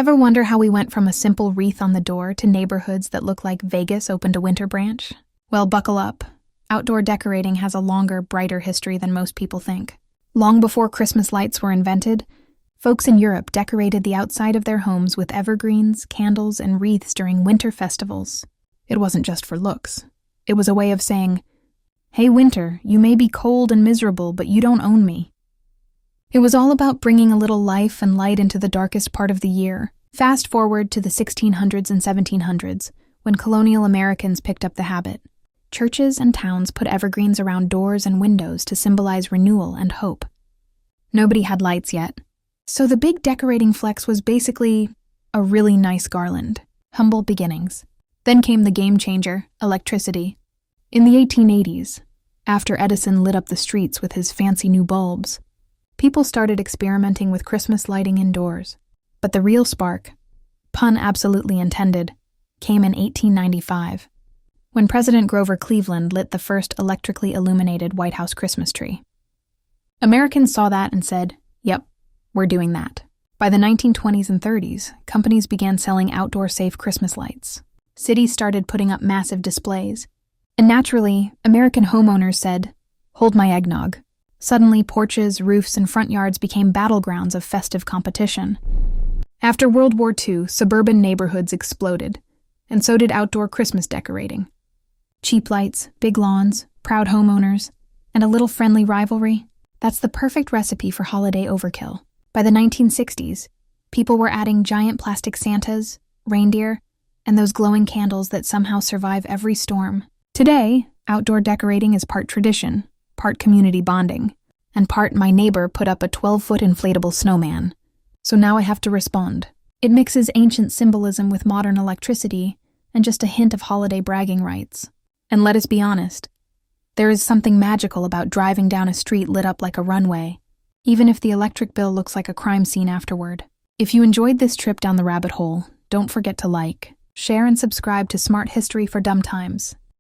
Ever wonder how we went from a simple wreath on the door to neighborhoods that look like Vegas opened a winter branch? Well, buckle up. Outdoor decorating has a longer, brighter history than most people think. Long before Christmas lights were invented, folks in Europe decorated the outside of their homes with evergreens, candles, and wreaths during winter festivals. It wasn't just for looks. It was a way of saying, "Hey, winter, you may be cold and miserable, but you don't own me." It was all about bringing a little life and light into the darkest part of the year. Fast forward to the 1600s and 1700s, when colonial Americans picked up the habit. Churches and towns put evergreens around doors and windows to symbolize renewal and hope. Nobody had lights yet, so the big decorating flex was basically a really nice garland. Humble beginnings. Then came the game changer, electricity. In the 1880s, after Edison lit up the streets with his fancy new bulbs, people started experimenting with Christmas lighting indoors. But the real spark, pun absolutely intended, came in 1895, when President Grover Cleveland lit the first electrically illuminated White House Christmas tree. Americans saw that and said, "Yep, we're doing that." By the 1920s and 30s, companies began selling outdoor-safe Christmas lights. Cities started putting up massive displays. And naturally, American homeowners said, "Hold my eggnog." Suddenly, porches, roofs, and front yards became battlegrounds of festive competition. After World War II, suburban neighborhoods exploded, and so did outdoor Christmas decorating. Cheap lights, big lawns, proud homeowners, and a little friendly rivalry. That's the perfect recipe for holiday overkill. By the 1960s, people were adding giant plastic Santas, reindeer, and those glowing candles that somehow survive every storm. Today, outdoor decorating is part tradition, part community bonding, and part my neighbor put up a 12-foot inflatable snowman. So now I have to respond. It mixes ancient symbolism with modern electricity and just a hint of holiday bragging rights. And let us be honest, there is something magical about driving down a street lit up like a runway, even if the electric bill looks like a crime scene afterward. If you enjoyed this trip down the rabbit hole, don't forget to like, share, and subscribe to Smart History for Dumb Times.